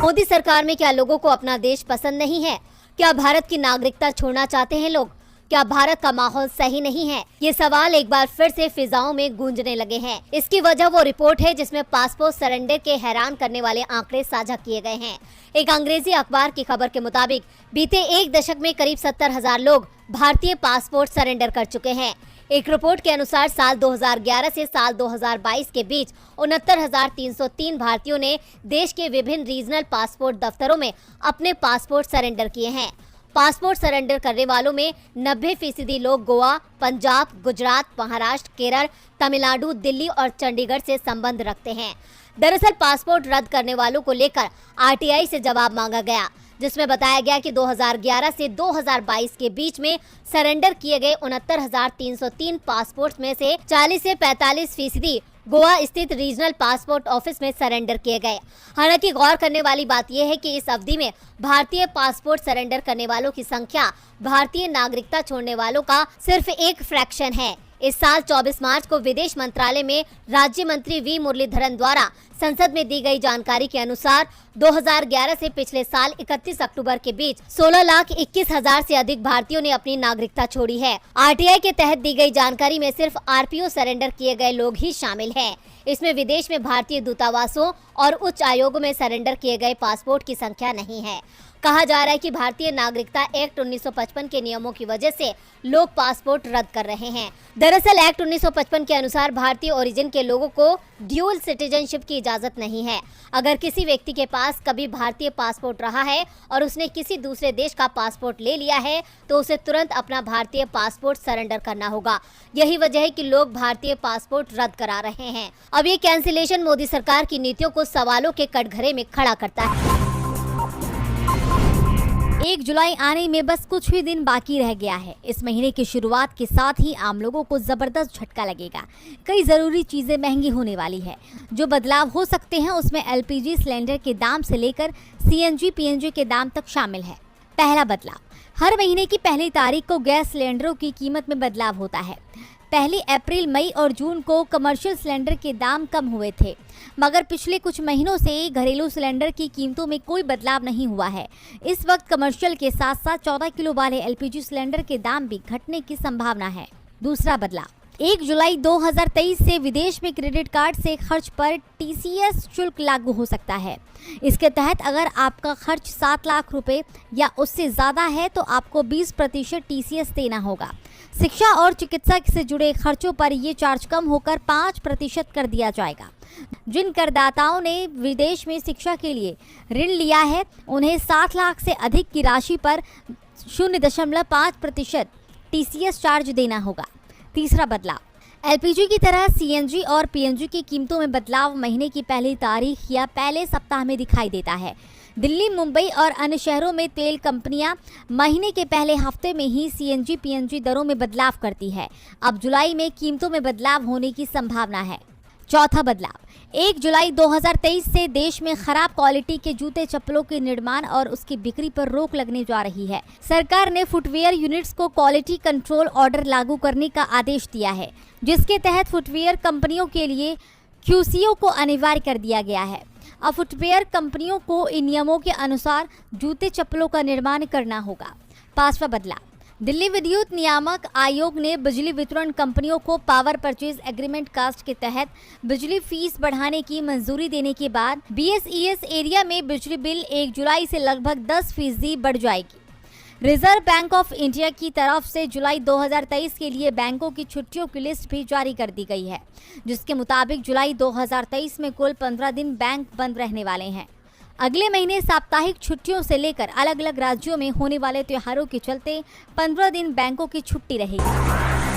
मोदी सरकार में क्या लोगों को अपना देश पसंद नहीं है? क्या भारत की नागरिकता छोड़ना चाहते हैं लोग? क्या भारत का माहौल सही नहीं है? ये सवाल एक बार फिर से फिजाओं में गूंजने लगे हैं। इसकी वजह वो रिपोर्ट है जिसमें पासपोर्ट सरेंडर के हैरान करने वाले आंकड़े साझा किए गए हैं। एक अंग्रेजी अखबार की खबर के मुताबिक बीते एक दशक में करीब 70,000 लोग भारतीय पासपोर्ट सरेंडर कर चुके हैं। एक रिपोर्ट के अनुसार साल 2011 से साल 2022 के बीच 69,303 भारतीयों ने देश के विभिन्न रीजनल पासपोर्ट दफ्तरों में अपने पासपोर्ट सरेंडर किए हैं। पासपोर्ट सरेंडर करने वालों में 90% लोग गोवा, पंजाब, गुजरात, महाराष्ट्र, केरल, तमिलनाडु, दिल्ली और चंडीगढ़ से संबंध रखते हैं। दरअसल पासपोर्ट रद्द करने वालों को लेकर आरटीआई से जवाब मांगा गया, जिसमें बताया गया कि 2011 से 2022 के बीच में सरेंडर किए गए 69,303 पासपोर्ट में से 40 से 45% गोवा स्थित रीजनल पासपोर्ट ऑफिस में सरेंडर किए गए। हालांकि गौर करने वाली बात यह है कि इस अवधि में भारतीय पासपोर्ट सरेंडर करने वालों की संख्या भारतीय नागरिकता छोड़ने वालों का सिर्फ एक फ्रैक्शन है। इस साल 24 मार्च को विदेश मंत्रालय में राज्य मंत्री वी मुरलीधरन द्वारा संसद में दी गई जानकारी के अनुसार 2011 से पिछले साल 31 अक्टूबर के बीच 16,21,000 से अधिक भारतीयों ने अपनी नागरिकता छोड़ी है। आरटीआई के तहत दी गई जानकारी में सिर्फ आरपीओ सरेंडर किए गए लोग ही शामिल हैं। इसमें विदेश में भारतीय दूतावासों और उच्च आयोगों में सरेंडर किए गए पासपोर्ट की संख्या नहीं है। कहा जा रहा है कि भारतीय नागरिकता एक्ट 1955 के नियमों की वजह से लोग पासपोर्ट रद्द कर रहे हैं। दरअसल एक्ट 1955 के अनुसार भारतीय ओरिजिन के लोगों को ड्यूल सिटीजनशिप की इजाजत नहीं है। अगर किसी व्यक्ति के पास कभी भारतीय पासपोर्ट रहा है और उसने किसी दूसरे देश का पासपोर्ट ले लिया है तो उसे तुरंत अपना भारतीय पासपोर्ट सरेंडर करना होगा। यही वजह है कि लोग भारतीय पासपोर्ट रद्द करा रहे हैं। अब ये कैंसिलेशन मोदी सरकार की नीतियों को सवालों के कटघरे में खड़ा करता है। 1 जुलाई आने में बस कुछ ही दिन बाकी रह गया है। इस महीने की शुरुआत के साथ ही आम लोगों को जबरदस्त झटका लगेगा। कई जरूरी चीजें महंगी होने वाली है। जो बदलाव हो सकते हैं उसमें एलपीजी सिलेंडर के दाम से लेकर सीएनजी पीएनजी के दाम तक शामिल है। पहला बदलाव, हर महीने की पहली तारीख को गैस सिलेंडरों की कीमत में बदलाव होता है। पहली अप्रैल, मई और जून को कमर्शियल सिलेंडर के दाम कम हुए थे, मगर पिछले कुछ महीनों से घरेलू सिलेंडर की कीमतों में कोई बदलाव नहीं हुआ है। इस वक्त कमर्शियल के साथ साथ 14 किलो वाले एलपीजी सिलेंडर के दाम भी घटने की संभावना है। दूसरा बदलाव, 1 जुलाई 2023 से विदेश में क्रेडिट कार्ड से खर्च पर टीसीएस शुल्क लागू हो सकता है। इसके तहत अगर आपका खर्च 7 लाख रुपए या उससे ज़्यादा है तो आपको 20% टीसीएस देना होगा। शिक्षा और चिकित्सा से जुड़े खर्चों पर ये चार्ज कम होकर 5% कर दिया जाएगा। जिन करदाताओं ने विदेश में शिक्षा के लिए ऋण लिया है उन्हें 7 लाख से अधिक की राशि पर 0.5% टीसीएस चार्ज देना होगा। तीसरा बदलाव, एलपीजी की तरह सीएनजी और पीएनजी की कीमतों में बदलाव महीने की पहली तारीख या पहले सप्ताह में दिखाई देता है। दिल्ली, मुंबई और अन्य शहरों में तेल कंपनियां महीने के पहले हफ्ते में ही सीएनजी पीएनजी दरों में बदलाव करती है। अब जुलाई में कीमतों में बदलाव होने की संभावना है। चौथा बदलाव, 1 जुलाई 2023 से देश में खराब क्वालिटी के जूते चप्पलों के निर्माण और उसकी बिक्री पर रोक लगने जा रही है। सरकार ने फुटवियर यूनिट्स को क्वालिटी कंट्रोल ऑर्डर लागू करने का आदेश दिया है, जिसके तहत फुटवियर कंपनियों के लिए क्यूसीओ को अनिवार्य कर दिया गया है। अब फुटवियर कंपनियों को इन नियमों के अनुसार जूते चप्पलों का निर्माण करना होगा। पांचवा बदलाव, दिल्ली विद्युत नियामक आयोग ने बिजली वितरण कंपनियों को पावर परचेज एग्रीमेंट कास्ट के तहत बिजली फीस बढ़ाने की मंजूरी देने के बाद बीएसईएस एरिया में बिजली बिल 1 जुलाई से लगभग 10% बढ़ जाएगी। रिजर्व बैंक ऑफ इंडिया की तरफ से जुलाई 2023 के लिए बैंकों की छुट्टियों की लिस्ट भी जारी कर दी गई है, जिसके मुताबिक जुलाई 2023 में कुल 15 दिन बैंक बंद रहने वाले हैं। अगले महीने साप्ताहिक छुट्टियों से लेकर अलग अलग राज्यों में होने वाले त्योहारों के चलते 15 दिन बैंकों की छुट्टी रहेगी।